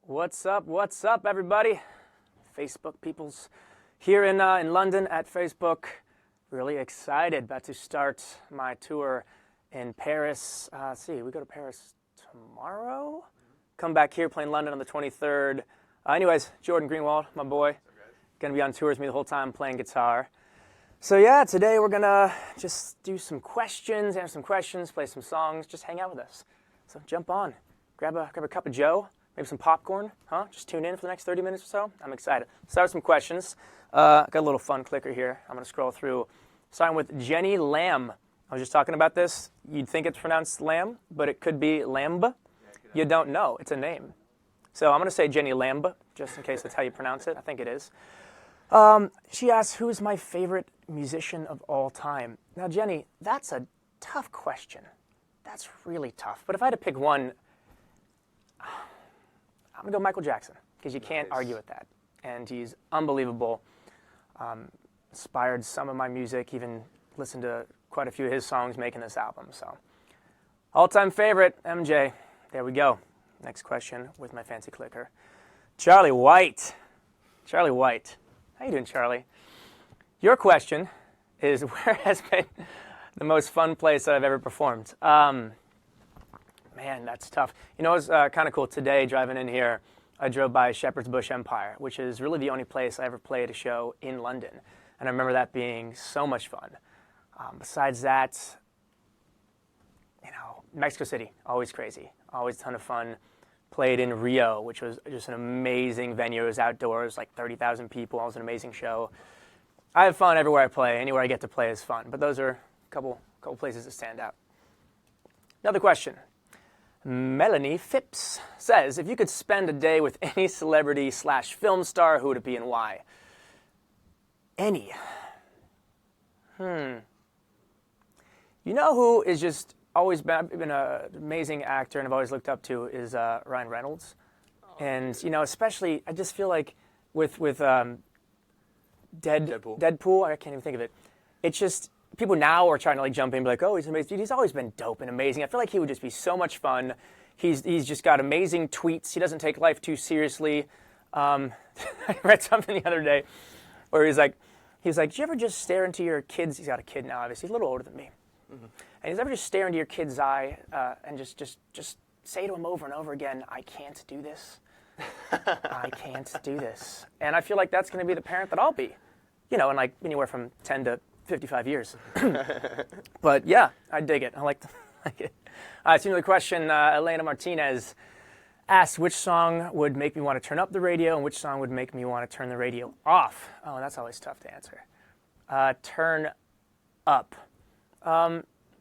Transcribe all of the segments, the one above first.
What's up, everybody? Facebook peoples here in London at Facebook. Really excited, about to start my tour in Paris. We go to Paris tomorrow. Come back here, play in London on the 23rd. Anyways, Jordan Greenwald, my boy, gonna be on tour with me the whole time playing guitar. So yeah, today we're gonna just do some questions, answer some questions, play some songs, just hang out with us. So jump on, grab a cup of Joe, maybe some popcorn, Just tune in for the next 30 minutes or so. I'm excited. Start with some questions. Got a little fun clicker here. I'm gonna scroll through, starting with Jenny Lamb. I was just talking about this. You'd think it's pronounced Lamb, but it could be Lamb. You don't know. It's a name. So I'm gonna say Jenny Lamb, just in case that's how you pronounce it. I think it is. She asks, who's my favorite musician of all time? Now, Jenny, that's a tough question. That's really tough. But if I had to pick one, I'm going to go Michael Jackson, because you can't argue with that. And he's unbelievable. Inspired some of my music, even listened to quite a few of his songs making this album. So, all-time favorite, MJ. There we go. Next question with my fancy clicker. Charlie White. Charlie White. How you doing, Charlie? Your question is, where has been the most fun place that I've ever performed? Man, that's tough. You know, it was kind of cool. Today, driving in here, I drove by Shepherd's Bush Empire, which is really the only place I ever played a show in London. And I remember that being so much fun. Besides that, you know, Mexico City, always crazy. Always a ton of fun. Played in Rio, which was just an amazing venue. It was outdoors, like 30,000 people. It was an amazing show. I have fun everywhere I play. Anywhere I get to play is fun. But those are a couple places that stand out. Another question. Melanie Phipps says, if you could spend a day with any celebrity/film star, who would it be and why? Any. You know who is just always been an amazing actor and I've always looked up to is Ryan Reynolds. And, you know, especially, I just feel like with Deadpool, I can't even think of it. It's just, people now are trying to like jump in and be like, oh, he's amazing. Dude, he's always been dope and amazing. I feel like he would just be so much fun. He's just got amazing tweets. He doesn't take life too seriously. I read something the other day where he's like, did you ever just stare into your kid's, he's got a kid now, obviously, he's a little older than me. Mm-hmm. And he's ever just stare into your kid's eye and just say to him over and over again, I can't do this. I can't do this. And I feel like that's going to be the parent that I'll be, you know, in like anywhere from 10 to 55 years. But yeah, I dig it. I like it. So another question, Elena Martinez asks, which song would make me want to turn up the radio and which song would make me want to turn the radio off? Oh, that's always tough to answer. Turn up.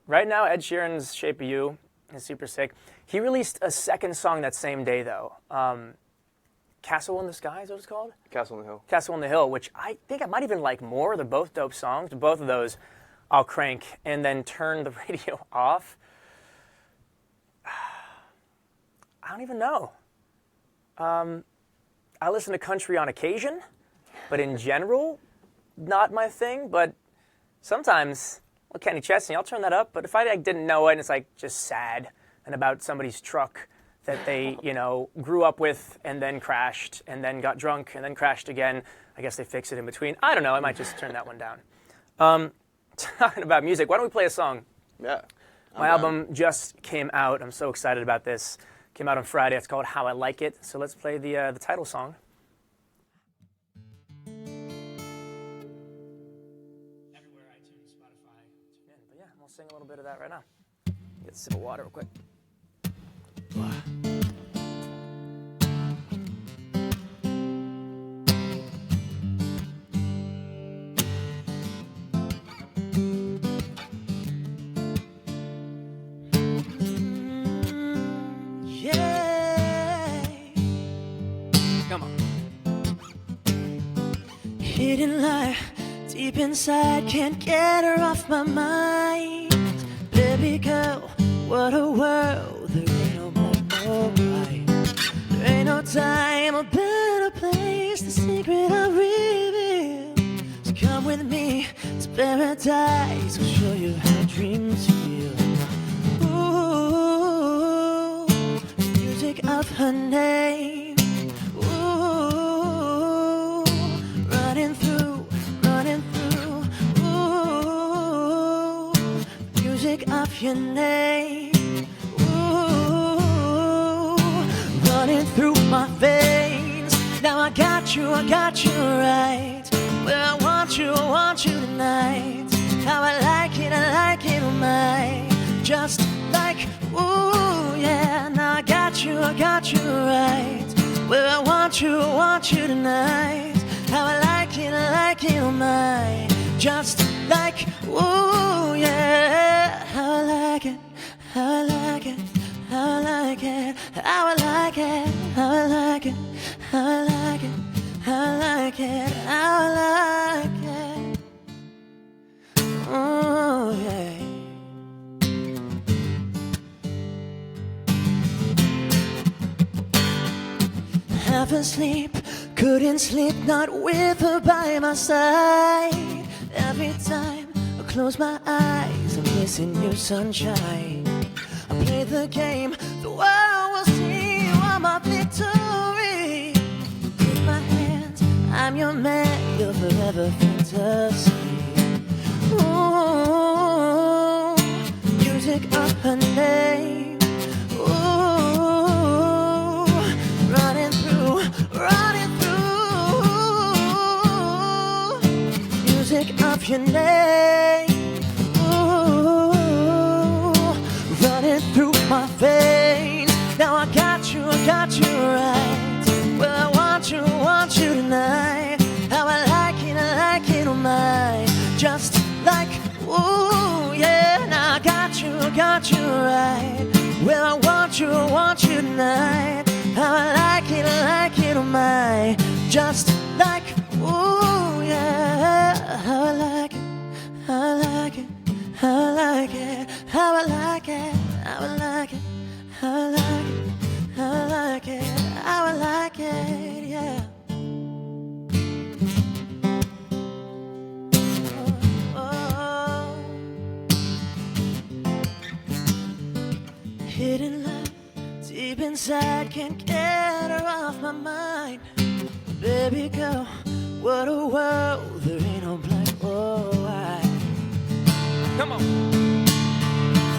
Right now, Ed Sheeran's Shape of You is super sick. He released a second song that same day, though. Castle in the Sky, is what it's called? Castle on the Hill. Castle on the Hill, which I think I might even like more. They're both dope songs. Both of those I'll crank and then turn the radio off. I don't even know. I listen to country on occasion, but in general, not my thing. But sometimes, well, Kenny Chesney, I'll turn that up. But if I didn't know it and it's like just sad and about somebody's truck that they, you know, grew up with and then crashed and then got drunk and then crashed again. I guess they fix it in between. I don't know. I might just turn that one down. Talking about music, why don't we play a song? Yeah. My album just came out. I'm so excited about this. Came out on Friday. It's called How I Like It. So let's play the title song. Everywhere, iTunes, Spotify, tune in. But yeah, we'll sing a little bit of that right now. Get a sip of water real quick. Come on. Hidden light deep inside, can't get her off my mind. Baby girl, what a world. There ain't no black or white. There ain't no time or better place. The secret I reveal. So come with me to paradise. We'll show you how dreams feel. Ooh, music of her name. music of your name. Ooh, running through my veins. Now I got you right. Where I want you tonight. How I like it, oh my. Just like, ooh, yeah. Now I got you right. Where I want you tonight. How I like it, oh my. Just like, ooh, yeah. How I like it, how I like it, how I like it, how I like it, how I like it, how I like it, how I like it, how I like it. Oh, yeah. Half asleep, couldn't sleep, not with her by my side. Every time I close my eyes, I'm missing your sunshine. I play the game, the world will see you are my victory. Take my hands, I'm your man, you're forever fantasy. Ooh, music of her name. Ooh, running through. Music of your name. Ooh, running through my veins. Now I got you right. Well, I want you tonight. How I like it, oh my. Just like, ooh, yeah. Now I got you right. Well, I want you tonight. How I like it, oh my. Just like, ooh, yeah. How I like it, how I like it, how I like it, how I like it, how I like it, how I like it, how I like it, how I like it, yeah. Hidden love, deep inside, can't get her off my mind. Baby girl, what a world, there ain't no black or white. Come on.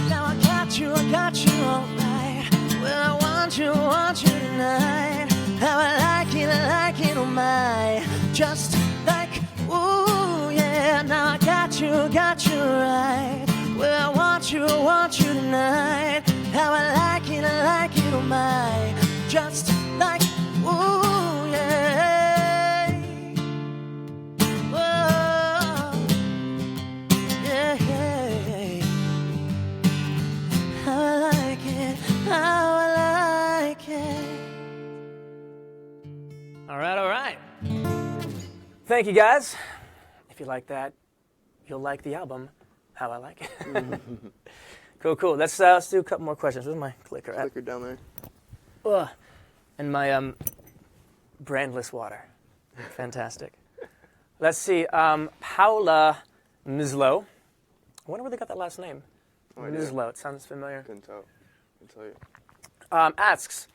Now I got you all right. Well, I want you tonight. How I like it, oh my. Just like, ooh, yeah. Now I got you right. Well, I want you tonight. How I like it, oh my. Just like, ooh, yeah. Whoa, yeah, yeah. How I like it, how I like it. All right. Thank you, guys. If you like that, you'll like the album. How I like it. Cool. Let's do a couple more questions. Where's my clicker at? Clicker down there. Ugh. And my brandless water. Fantastic. Let's see. Paula Maslow. I wonder where they got that last name. Maslow. It sounds familiar. Couldn't tell. I'll tell you. Asks,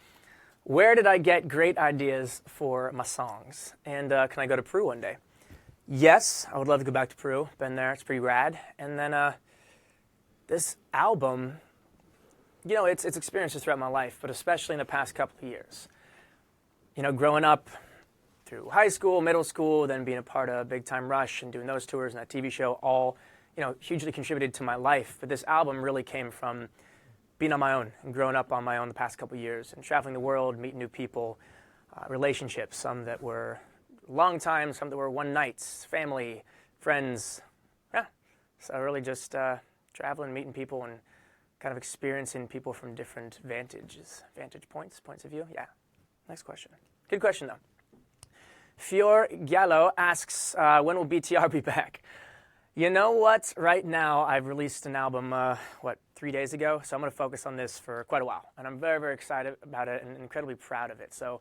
where did I get great ideas for my songs? And can I go to Peru one day? Yes, I would love to go back to Peru. Been there. It's pretty rad. And then this album, you know, it's experiences throughout my life, but especially in the past couple of years. You know, growing up through high school, middle school, then being a part of Big Time Rush and doing those tours and that TV show, all, you know, hugely contributed to my life. But this album really came from being on my own and growing up on my own the past couple of years and traveling the world, meeting new people, relationships, some that were long time, some that were one nights, family, friends. Yeah. So really just traveling, meeting people, and kind of experiencing people from different vantage points of view. Yeah. Next question. Good question, though. Fior Gallo asks, when will BTR be back? You know what? Right now, I've released an album, 3 days ago? So I'm going to focus on this for quite a while. And I'm very, very excited about it and incredibly proud of it. So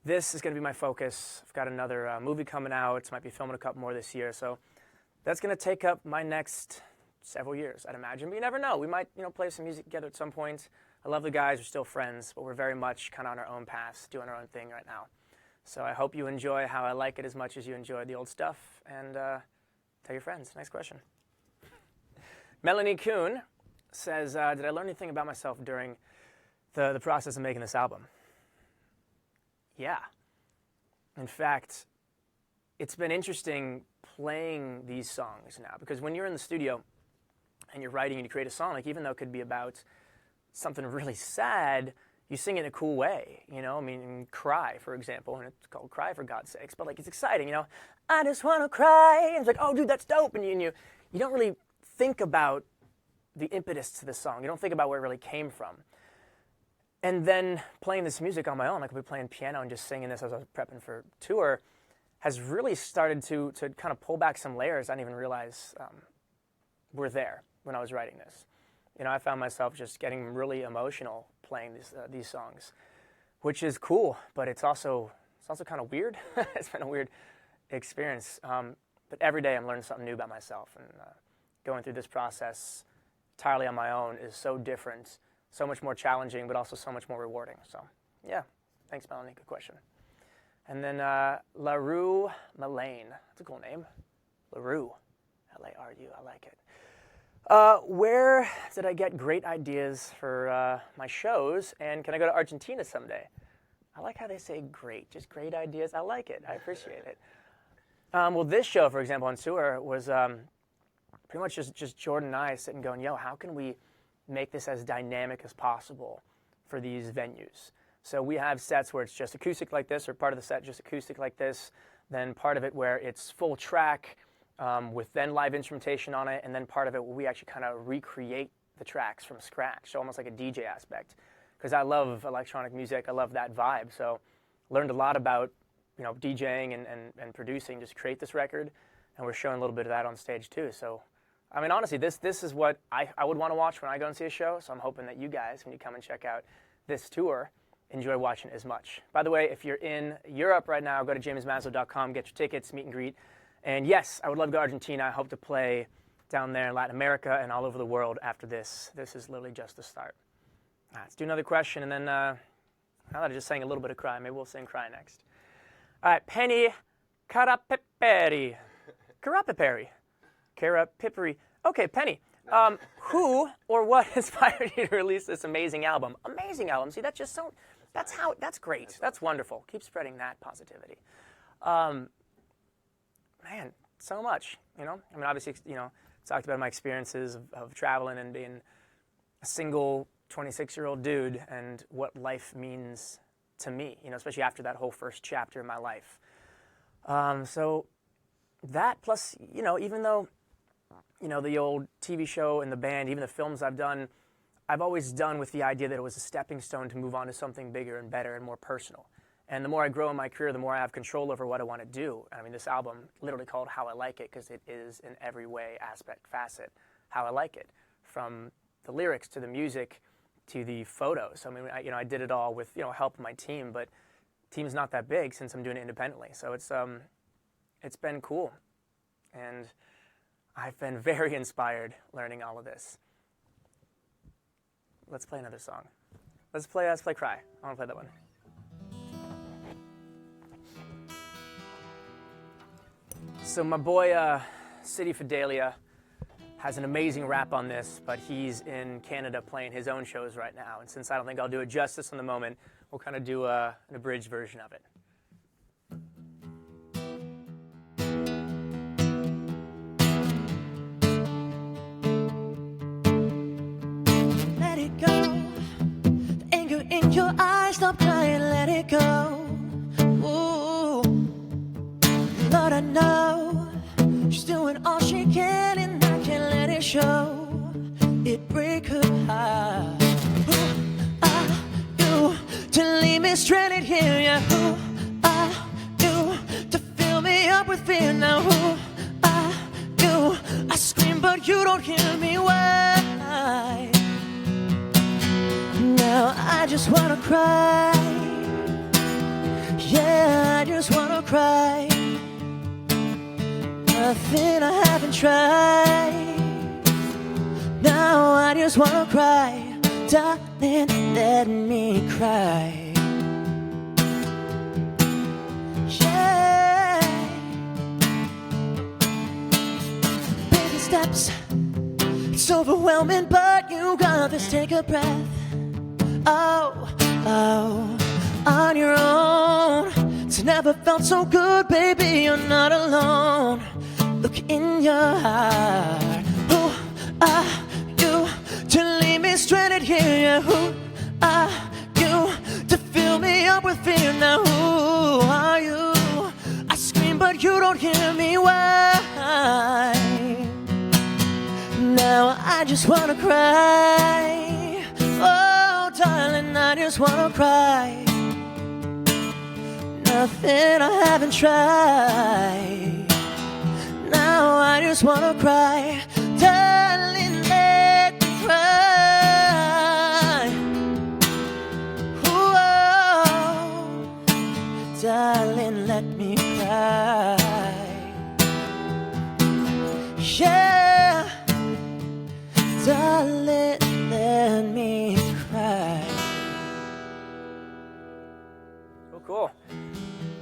this is going to be my focus. I've got another movie coming out. Might be filming a couple more this year. So that's going to take up my next several years, I'd imagine. But you never know. We might, play some music together at some point. I love the guys. We're still friends. But we're very much kind of on our own paths, doing our own thing right now. So I hope you enjoy How I Like It as much as you enjoy the old stuff. And tell your friends. Next question. Melanie Kuhn says, did I learn anything about myself during the process of making this album? Yeah. In fact, it's been interesting playing these songs now, because when you're in the studio and you're writing and you create a song, like even though it could be about something really sad, you sing it in a cool way, you know? I mean, Cry, for example, and it's called Cry for God's sakes, but like it's exciting, you know? I just want to cry. And it's like, oh, dude, that's dope. And you don't really think about the impetus to the song. You don't think about where it really came from. And then playing this music on my own, like I'll be playing piano and just singing this as I was prepping for tour, has really started to kind of pull back some layers I didn't even realize were there when I was writing this. You know, I found myself just getting really emotional playing these songs, which is cool, but it's also kind of weird. It's been a weird experience. But every day I'm learning something new about myself, and going through this process entirely on my own is so different, so much more challenging, but also so much more rewarding. So, yeah, thanks, Melanie. Good question. And then LaRue Mullane. That's a cool name. LaRue. L-A-R-U. I like it. Where did I get great ideas for my shows? And can I go to Argentina someday? I like how they say great. Just great ideas. I like it. I appreciate it. Well, this show, for example, on tour was pretty much just Jordan and I sitting going, yo, how can we make this as dynamic as possible for these venues? So we have sets where it's just acoustic like this, or part of the set just acoustic like this, then part of it where it's full track with then live instrumentation on it, and then part of it where we actually kind of recreate the tracks from scratch, so almost like a DJ aspect. Because I love electronic music, I love that vibe, so learned a lot about DJing and producing, just create this record, and we're showing a little bit of that on stage too. So, I mean, honestly, this is what I would want to watch when I go and see a show, so I'm hoping that you guys, when you come and check out this tour, enjoy watching as much. By the way, if you're in Europe right now, go to jamesmaslow.com, get your tickets, meet and greet. And yes, I would love to go to Argentina. I hope to play down there in Latin America and all over the world after this. This is literally just the start. All right, let's do another question, and then now that I just sang a little bit of Cry, maybe we'll sing Cry next. All right, Penny Carapiperi. Carapiperi. Okay, Penny. Who or what inspired you to release this amazing album? Amazing album. See, that's that's great. That's wonderful. Keep spreading that positivity. Man, so much, I mean, obviously, talked about my experiences of traveling and being a single 26-year-old dude and what life means to me, especially after that whole first chapter of my life. So that plus, even though, the old TV show and the band, even the films I've always done with the idea that it was a stepping stone to move on to something bigger and better and more personal. And the more I grow in my career, the more I have control over what I want to do. I mean, this album literally called How I Like It, because it is in every way, aspect, facet, how I like it. From the lyrics to the music to the photos. I mean, I did it all with, help of my team, but team's not that big since I'm doing it independently. So it's been cool. And I've been very inspired learning all of this. Let's play another song. Let's play Cry. I want to play that one. So my boy, City Fidelia, has an amazing rap on this, but he's in Canada playing his own shows right now. And since I don't think I'll do it justice in the moment, we'll kind of do an abridged version of it. Let it go. The anger in your eyes, stop crying, let it go. Ooh. Lord, I know she's doing all she can, and I can't let it show. It break her heart. Who are you to leave me stranded here? Yeah, who are you to fill me up with fear? Now who are you? I scream but you don't hear me. Why? Now I just wanna cry. Yeah, I just wanna cry. Nothing I haven't tried. Now I just wanna cry. Darling, let me cry. Yeah. Baby steps, It's overwhelming, but you got this. Take a breath. Oh, oh, on your own. It's never felt so good, baby. You're not alone. Look in your heart. Who are you to leave me stranded here? Yeah, who are you to fill me up with fear? Now who are you? I scream, but you don't hear me. Why? Now I just wanna cry. Oh, darling, I just wanna cry. Nothing I haven't tried. Now I just wanna cry. Darling, let me cry. Whoa, darling, let me cry. Yeah, darling, let me cry. Oh, cool.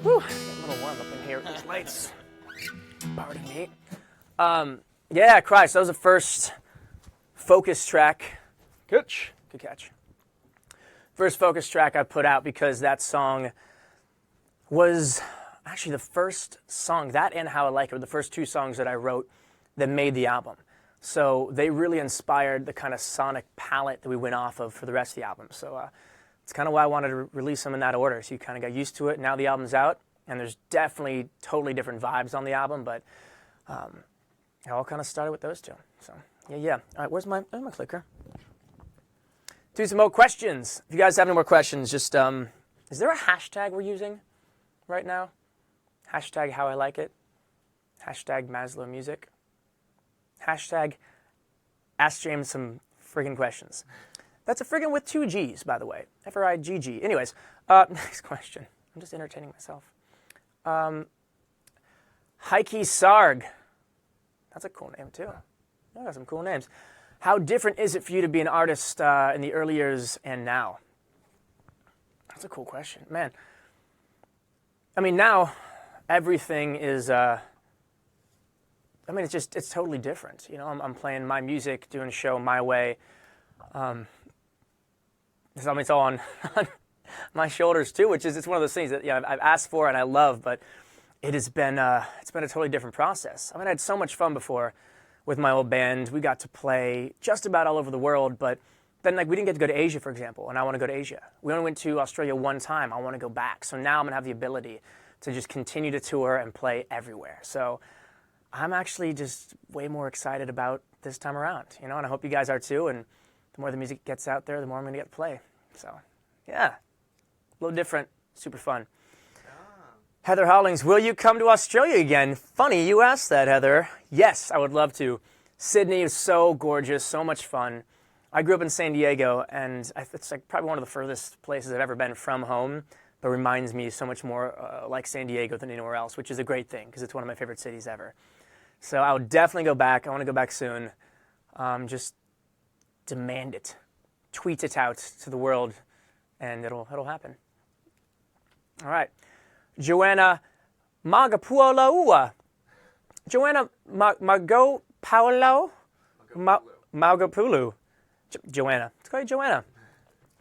Whew, getting a little warm up in here with these lights. Pardon me. Yeah, Christ, that was the first focus track. Good catch. First focus track I put out because that song was actually the first song, that and How I Like It were the first two songs that I wrote that made the album. So they really inspired the kind of sonic palette that we went off of for the rest of the album. So it's kind of why I wanted to release them in that order. So you kind of got used to it. Now the album's out, and there's definitely totally different vibes on the album, but it all kind of started with those two. So yeah. All right, where's my clicker? Do some more questions. If you guys have any more questions, just is there a hashtag we're using right now? Hashtag How I Like It. Hashtag Maslow Music. Hashtag Ask James some friggin' questions. That's a friggin' with 2 G's, by the way. F-R-I-G-G. Anyways, next question. I'm just entertaining myself. Heike Sarg. That's a cool name, too. I got some cool names. How different is it for you to be an artist in the early years and now? That's a cool question. Man. I mean, now everything is... it's totally different. You know, I'm playing my music, doing a show my way. It's all on my shoulders too, which is it's one of those things that I've asked for and I love, but it's been a totally different process. I mean, I had so much fun before with my old band. We got to play just about all over the world, but then we didn't get to go to Asia, for example, and I want to go to Asia. We only went to Australia one time. I want to go back. So now I'm gonna have the ability to just continue to tour and play everywhere. So I'm actually just way more excited about this time around, and I hope you guys are too. And the more the music gets out there, the more I'm going to get to play. So, yeah, a little different, super fun. Heather Hollings, will you come to Australia again? Funny you asked that, Heather. Yes, I would love to. Sydney is so gorgeous, so much fun. I grew up in San Diego, and it's probably one of the furthest places I've ever been from home, but reminds me so much more like San Diego than anywhere else, which is a great thing because it's one of my favorite cities ever. So I would definitely go back. I want to go back soon. Just demand it. Tweet it out to the world, and it'll happen. All right. Joanna Magapuolaua. Joanna Magopaulo? Magopulu. Joanna. Let's call you Joanna.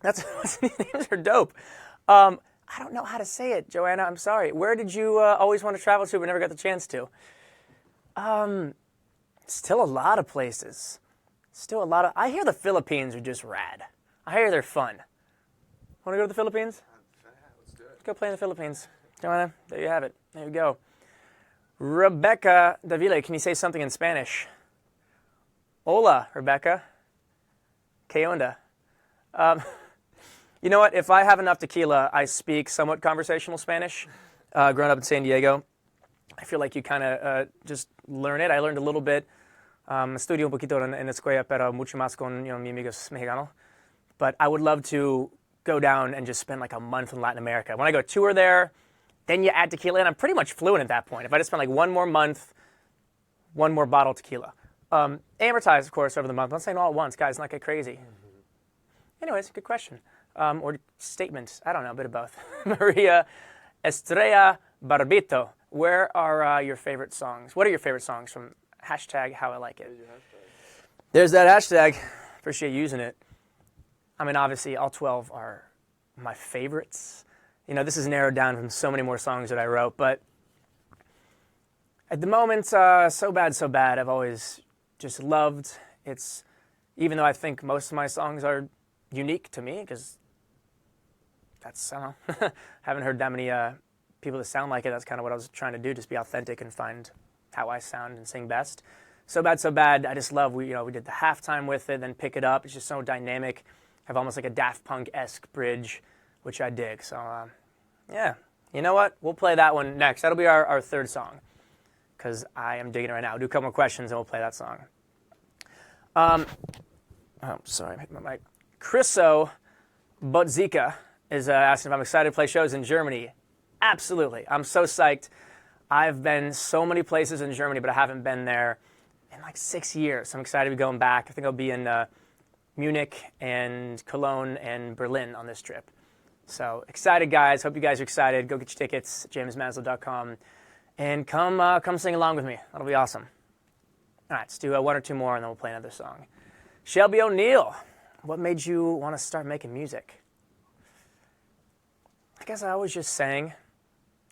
These names are dope. I don't know how to say it, Joanna. I'm sorry. Where did you always want to travel to but never got the chance to? Still a lot of places. I hear the Philippines are just rad. I hear they're fun. Want to go to the Philippines? Let's do it. Let's go play in the Philippines. Joanna, there you have it. There you go. Rebecca Davile, can you say something in Spanish? Hola, Rebecca. ¿Qué onda? You know what? If I have enough tequila, I speak somewhat conversational Spanish. Growing up in San Diego, I feel like you kind of just learn it. I learned a little bit. Estudio un poquito en escuela, pero mucho más con mis amigos mexicanos. But I would love to go down and just spend like a month in Latin America. When I go tour there, then you add tequila, and I'm pretty much fluent at that point. If I just spend like one more month, one more bottle of tequila. Amortize, of course, over the month. I'm not saying all at once, guys, not get crazy. Anyways, good question. Or statement. I don't know, a bit of both. Maria Estrella Barbito. Where are your favorite songs? What are your favorite songs from hashtag How I Like It? There's that hashtag. Appreciate using it. I mean, obviously, all 12 are my favorites. You know, this is narrowed down from so many more songs that I wrote, but at the moment, So Bad, So Bad, I've always just loved. It's, even though I think most of my songs are unique to me, because that's, I don't know, haven't heard that many people that sound like it. That's kind of what I was trying to do, just be authentic and find how I sound and sing best. So Bad, So Bad, I just love. We did the halftime with it, then Pick It Up. It's just so dynamic. Have almost like a Daft Punk-esque bridge, which I dig. So, yeah. You know what? We'll play that one next. That'll be our third song, because I am digging it right now. I'll do a couple more questions, and we'll play that song. Oh, sorry, I hit my mic. Chriso Botzika is asking if I'm excited to play shows in Germany. Absolutely. I'm so psyched. I've been so many places in Germany, but I haven't been there in like 6 years. So I'm excited to be going back. I think I'll be in Munich and Cologne and Berlin on this trip. So excited, guys. Hope you guys are excited. Go get your tickets at jamesmaslow.com and come sing along with me. That'll be awesome. All right, let's do one or two more, and then we'll play another song. Shelby O'Neill, what made you want to start making music? I guess I always just sang,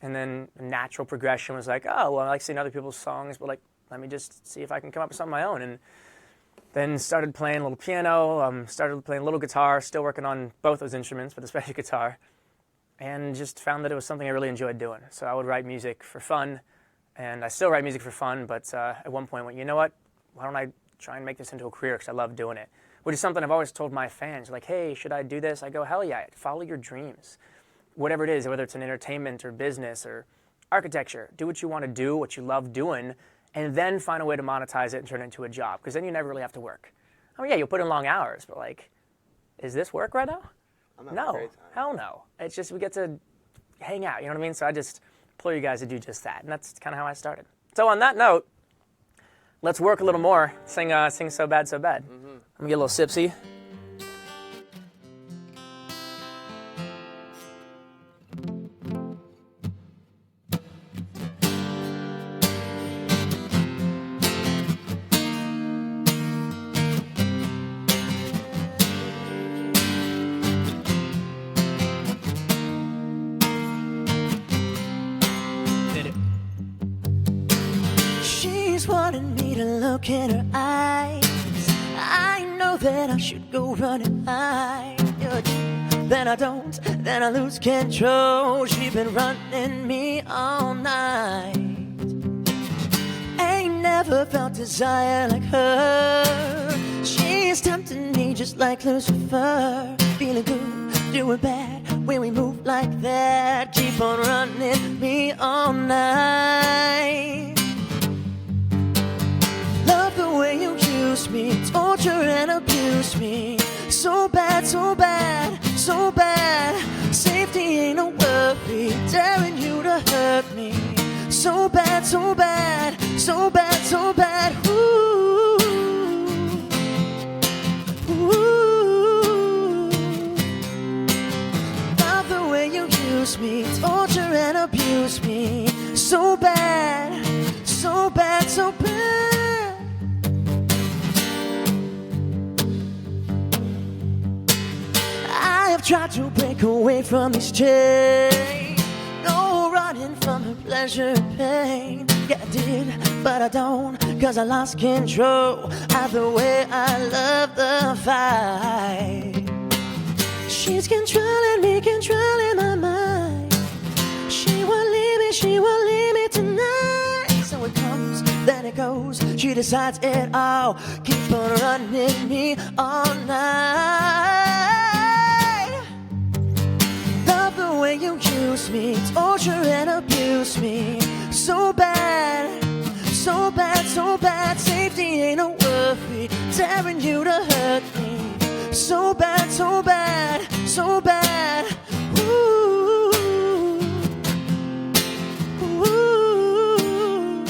and then the natural progression was like, oh, well, I like seeing other people's songs, but like, let me just see if I can come up with something of my own. And then started playing a little piano, started playing a little guitar, still working on both those instruments, but especially guitar, and just found that it was something I really enjoyed doing. So I would write music for fun, and I still write music for fun, but at one point I went, you know what, why don't I try and make this into a career, because I love doing it, which is something I've always told my fans, like, hey, should I do this? I go, hell yeah, follow your dreams. Whatever it is, whether it's in entertainment or business or architecture, do what you want to do, what you love doing, and then find a way to monetize it and turn it into a job, because then you never really have to work. I mean, yeah, you'll put in long hours, but like, is this work right now? No, hell no. It's just we get to hang out, you know what I mean? So I just implore you guys to do just that, and that's kind of how I started. So on that note, let's work a little more. Sing So Bad, So Bad. Mm-hmm. Let me get a little sipsy. She's wanting me to look in her eyes. I know that I should go running high. Then I don't, then I lose control. She's been running me all night. Ain't never felt desire like her. She's tempting me just like Lucifer. Feeling good, doing bad when we move like that. Keep on running me all night. Love the way you use me, torture and abuse me. So bad, so bad, so bad. Safety ain't no worry, daring you to hurt me. So bad, so bad, so bad, so bad. Ooh, ooh. Love the way you use me, torture and abuse me. So bad, so bad, so bad. I have tried to break away from these chains. No running from her pleasure and pain. Yeah, I did, but I don't, cause I lost control of the way I love the fight. She's controlling me, controlling my mind. She won't leave me tonight. So it comes, then it goes. She decides it all. Keep on running me all night. Love the way you use me, torture and abuse me. So bad, so bad, so bad. Safety ain't no worry, daring you to hurt me. So bad, so bad, so bad. Ooh, ooh.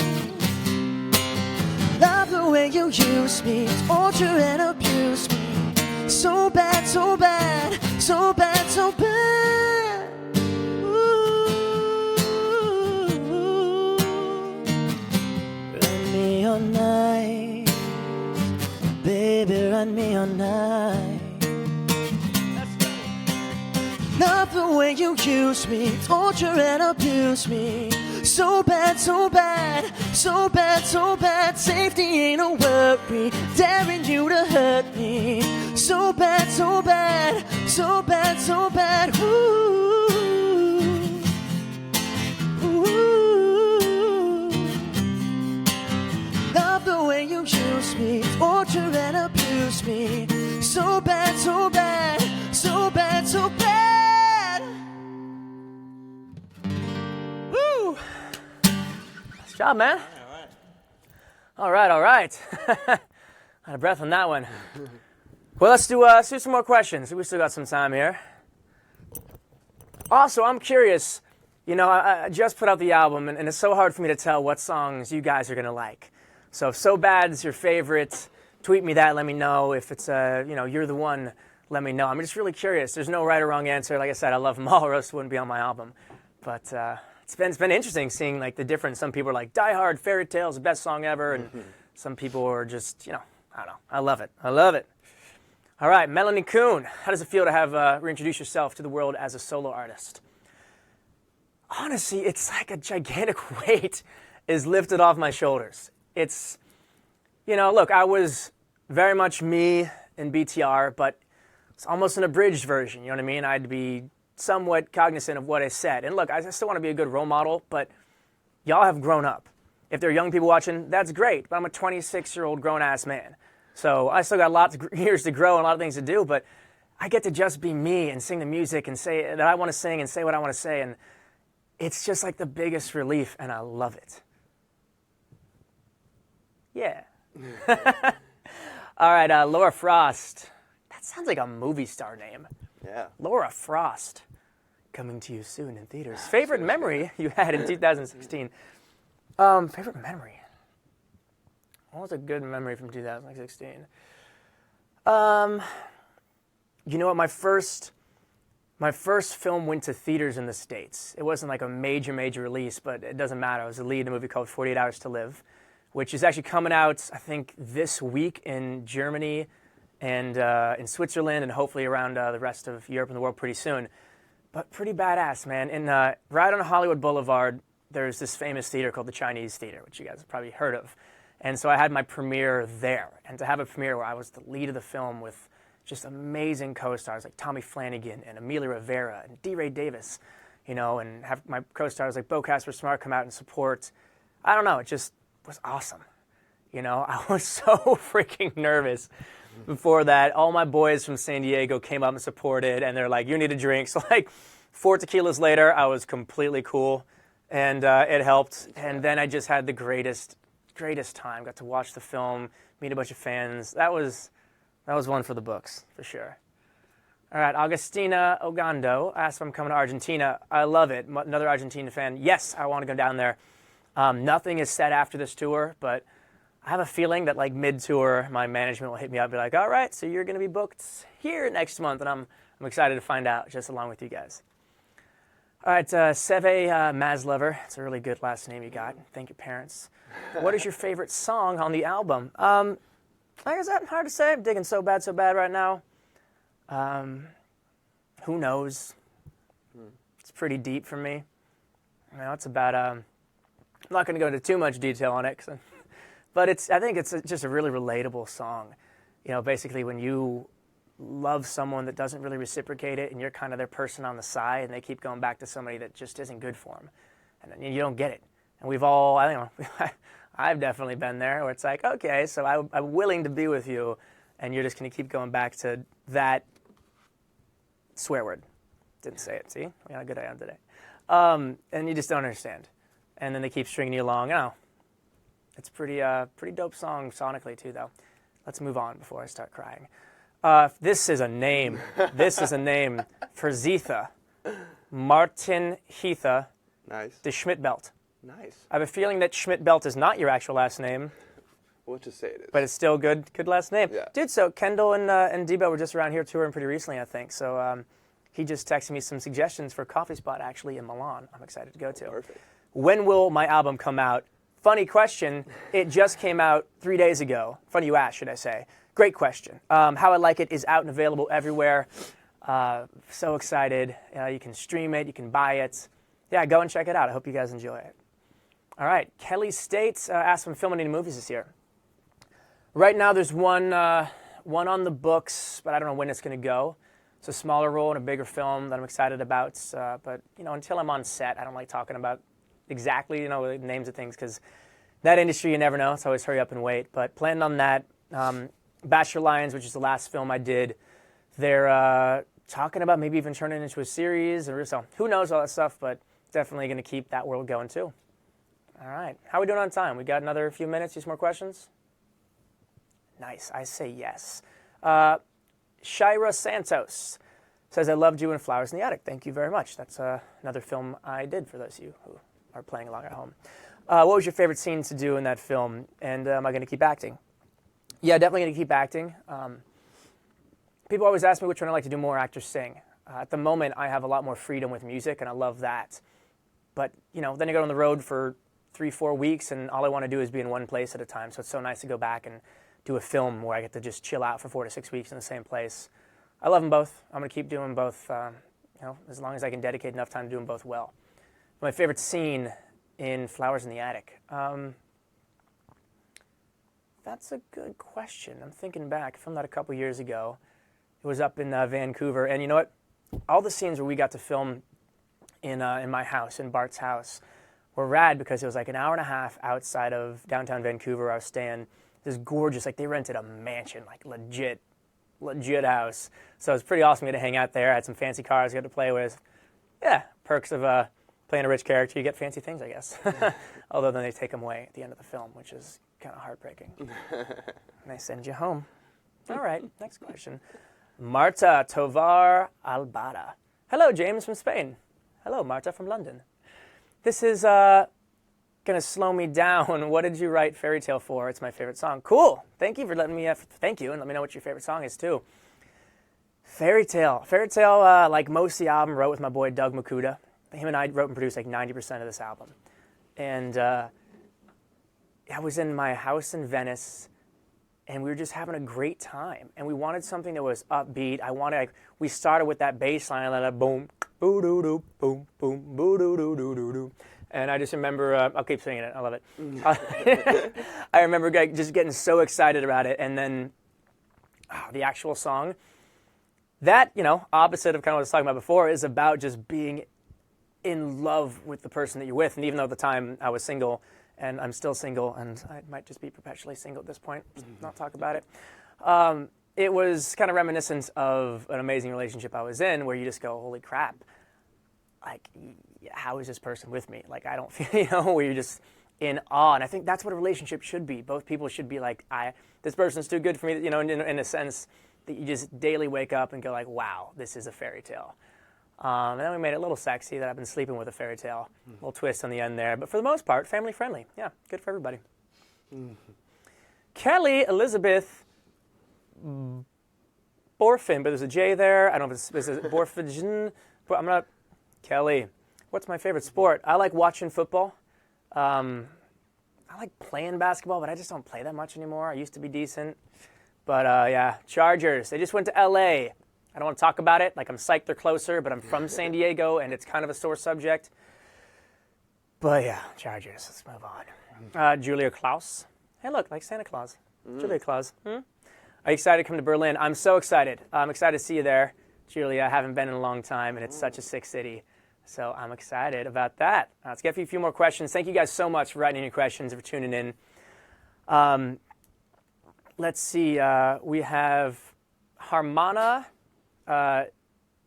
Love the way you use me, torture and abuse me. So bad, so bad, so bad, so bad. Ooh, run me all night, baby. baby, run me all night. Love the way you use me, torture and abuse me. So bad, so bad, so bad, so bad. Safety ain't a worry, daring you to hurt me. So bad, so bad, so bad, so bad. Ooh, ooh. Love the way you use me, torture and abuse me. So bad, so bad, so bad, so bad. Woo! Nice job, man. All right. Out of breath on that one. Well, let's do some more questions. We still got some time here. Also, I'm curious. You know, I just put out the album, and it's so hard for me to tell what songs you guys are gonna like. So if So Bad is your favorite, tweet me that. Let me know. If it's you're the one, let me know. I'm just really curious. There's no right or wrong answer. Like I said, I love them all, or else it wouldn't be on my album. But it's been interesting seeing like the difference. Some people are like, Die Hard, Fairy Tale's the best song ever, and some people are just, I don't know. I love it. All right, Melanie Kuhn, how does it feel to have reintroduce yourself to the world as a solo artist? Honestly, it's like a gigantic weight is lifted off my shoulders. It's, look, I was very much me in BTR, but it's almost an abridged version, you know what I mean? I had to be somewhat cognizant of what I said. And look, I still want to be a good role model, but y'all have grown up. If there are young people watching, that's great, but I'm a 26-year-old grown-ass man. So I still got lots of years to grow and a lot of things to do, but I get to just be me and sing the music and say that I want to sing and say what I want to say, and it's just like the biggest relief, and I love it. Yeah. All right, Laura Frost. That sounds like a movie star name. Yeah. Laura Frost, coming to you soon in theaters. Favorite memory you had in 2016? Favorite memory? What was a good memory from 2016? You know what? My first film went to theaters in the States. It wasn't like a major release, but it doesn't matter. I was the lead in a movie called 48 Hours to Live, which is actually coming out, I think, this week in Germany and in Switzerland, and hopefully around the rest of Europe and the world pretty soon. But pretty badass, man. And right on Hollywood Boulevard, there's this famous theater called the Chinese Theater, which you guys have probably heard of. And so I had my premiere there. And to have a premiere where I was the lead of the film with just amazing co-stars like Tommy Flanagan and Amelia Rivera and D. Ray Davis, and have my co-stars like Bo Casper Smart come out and support. I don't know, it just was awesome. I was so freaking nervous before that. All my boys from San Diego came up and supported, and they're like, you need a drink. So like 4 tequilas later, I was completely cool, and it helped. And then I just had the greatest time. Got to watch the film, meet a bunch of fans. That was one for the books, for sure. All right, Agustina Ogando asked if I'm coming to Argentina. I love it. Another Argentina fan. Yes, I want to go down there. Nothing is set after this tour, but I have a feeling that like mid-tour, my management will hit me up and be like, all right, so you're going to be booked here next month, and I'm excited to find out just along with you guys. All right, Seve Maslover. It's a really good last name you got. Thank your parents. What is your favorite song on the album? Like I said, hard to say. I'm digging So Bad right now. Who knows? It's pretty deep for me. It's about, I'm not going to go into too much detail on it, but I think it's just a really relatable song. Basically when you love someone that doesn't really reciprocate it and you're kind of their person on the side and they keep going back to somebody that just isn't good for them. And you don't get it. And we've all, I've definitely been there where it's like, okay, so I'm willing to be with you, and you're just going to keep going back to that swear word. Didn't say it, see? We got a good eye on today. And you just don't understand. And then they keep stringing you along. It's pretty dope song sonically too, though. Let's move on before I start crying. This is a name. For Zitha. Martin Heatha. Nice. De Schmidbelt. Nice. I have a feeling that Schmidbelt is not your actual last name. We'll just say it is. But it's still good last name. Yeah. Dude, so Kendall and Debo were just around here touring pretty recently, I think. So he just texted me some suggestions for a coffee spot actually in Milan I'm excited to go to. Perfect. When will my album come out? funny question. It just came out 3 days ago. Funny you asked, should I say. Great question. How I Like It is out and available everywhere. So excited. You can stream it. You can buy it. Yeah, go and check it out. I hope you guys enjoy it. All right. Kelly States asked if I'm filming any movies this year. Right now there's one on the books, but I don't know when it's going to go. It's a smaller role in a bigger film that I'm excited about. But, until I'm on set, I don't like talking about exactly, the names of things, because that industry, you never know. It's always hurry up and wait. But planning on that. Bachelor Lions, which is the last film I did, they're talking about maybe even turning it into a series. So who knows all that stuff, but definitely going to keep that world going too. All right. How are we doing on time? We got another few minutes. Just more questions? Nice. I say yes. Shira Santos says, I loved you in Flowers in the Attic. Thank you very much. That's another film I did for those of you who are playing along at home. What was your favorite scene to do in that film? And am I going to keep acting? Yeah, definitely going to keep acting. People always ask me which one I like to do more, act or sing. At the moment, I have a lot more freedom with music, and I love that. But, then I go on the road for 3-4 weeks, and all I want to do is be in one place at a time. So it's so nice to go back and do a film where I get to just chill out for 4 to 6 weeks in the same place. I love them both. I'm going to keep doing both, as long as I can dedicate enough time to do them both well. My favorite scene in Flowers in the Attic. That's a good question. I'm thinking back. I filmed that a couple years ago. It was up in Vancouver. And you know what? All the scenes where we got to film in my house, in Bart's house, were rad because it was like an hour and a half outside of downtown Vancouver. I was staying this gorgeous, they rented a mansion, legit house. So it was pretty awesome to get to hang out there. I had some fancy cars I got to play with. Yeah, perks of playing a rich character. You get fancy things, I guess. Although then they take them away at the end of the film, which is kind of heartbreaking. And they send you home. All right, next question. Marta Tovar Albada. Hello, James from Spain. Hello, Marta from London. This is going to slow me down. What did you write Fairy Tale for? It's my favorite song. Cool. Thank you for letting me, thank you, and let me know what your favorite song is, too. Fairy Tale, like most of the album, wrote with my boy Doug Makuda. Him and I wrote and produced 90% of this album. And I was in my house in Venice, and we were just having a great time. And we wanted something that was upbeat. We started with that bass line, that boom, boo-doo-doo, boom, boom, boo-doo-doo-doo-doo-doo. And I just remember, I'll keep singing it, I love it. I remember just getting so excited about it. And then the actual song, that, opposite of kind of what I was talking about before, is about just being in love with the person that you're with. And even though at the time I was single, and I'm still single, and I might just be perpetually single at this point, not talk about it. It was kind of reminiscent of an amazing relationship I was in, where you just go, holy crap, how is this person with me? I don't feel, where you're just in awe. And I think that's what a relationship should be. Both people should be like, this person's too good for me, in a sense that you just daily wake up and go wow, this is a fairy tale. And then we made it a little sexy that I've been sleeping with a fairy tale. A little twist on the end there. But for the most part, family friendly. Yeah, good for everybody. Kelly Elizabeth Borfin, but there's a J there. I don't know if it's Borfin. I'm not. Kelly, what's my favorite sport? I like watching football. I like playing basketball, but I just don't play that much anymore. I used to be decent. But yeah, Chargers. They just went to L.A. I don't want to talk about it. I'm psyched they're closer, but I'm from San Diego, and it's kind of a sore subject. But yeah, Chargers. Let's move on. Julia Klaus. Hey, look, like Santa Claus. Julia Klaus. Are you excited to come to Berlin? I'm so excited. I'm excited to see you there, Julia. I haven't been in a long time, and it's such a sick city. So I'm excited about that. Let's get a few more questions. Thank you guys so much for writing in your questions and for tuning in. Let's see. We have Harmana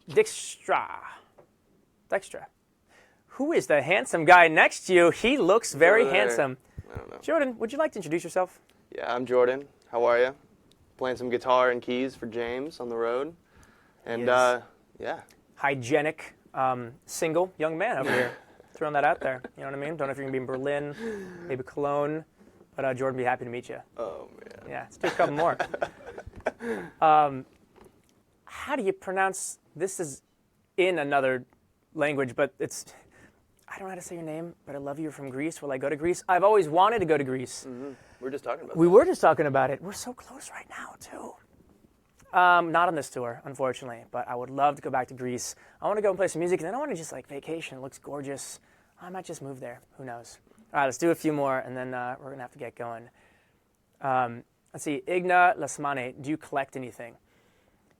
Dijkstra. Who is the handsome guy next to you? He looks very handsome. I don't know. Jordan, would you like to introduce yourself? Yeah, I'm Jordan. How are you? Playing some guitar and keys for James on the road. And yeah. Hygienic, single young man over here. Throwing that out there. You know what I mean? Don't know if you're going to be in Berlin, maybe Cologne, but Jordan would be happy to meet you. Oh, man. Yeah, let's do a couple more. How do you pronounce, this is in another language, but I don't know how to say your name, but I love you from Greece. Will I go to Greece? I've always wanted to go to Greece. We're just talking about We that. were just talking about it. We're so close right now, too. Not on this tour, unfortunately, but I would love to go back to Greece. I want to go and play some music, and then I want to just like vacation. It looks gorgeous. I might just move there. Who knows? All right, let's do a few more, and then we're going to have to get going. Let's see. Igna Lasmane, do you collect anything?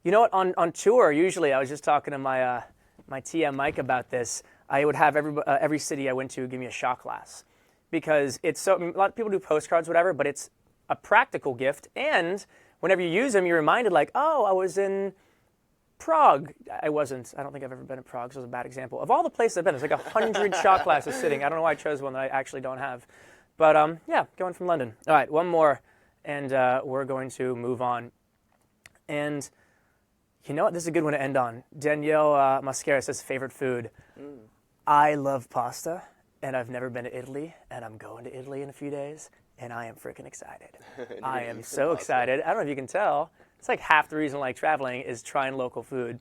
You know what? On tour, usually, I was just talking to my TM Mike about this. I would have every city I went to give me a shot glass because it's so. A lot of people do postcards, whatever, but it's a practical gift. And whenever you use them, you're reminded, like, oh, I was in Prague. I wasn't. I don't think I've ever been to Prague, so it's a bad example. Of all the places I've been, there's like 100 shot glasses sitting. I don't know why I chose one that I actually don't have. But yeah, going from London. All right, one more, and we're going to move on. And you know what? This is a good one to end on. Danielle Mascara says favorite food. I love pasta, and I've never been to Italy, and I'm going to Italy in a few days, and I am freaking excited. I am so excited. I don't know if you can tell. It's like half the reason I like traveling is trying local food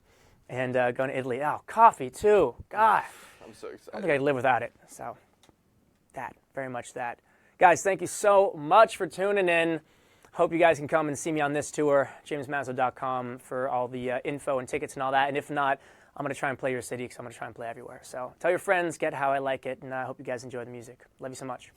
and going to Italy. Oh, coffee too. God. I'm so I don't excited. think I'd live without it. So that, very much that. Guys, thank you so much for tuning in. Hope you guys can come and see me on this tour, jamesmaslow.com for all the info and tickets and all that. And if not, I'm going to try and play your city because I'm going to try and play everywhere. So tell your friends, get how I like it, and I hope you guys enjoy the music. Love you so much.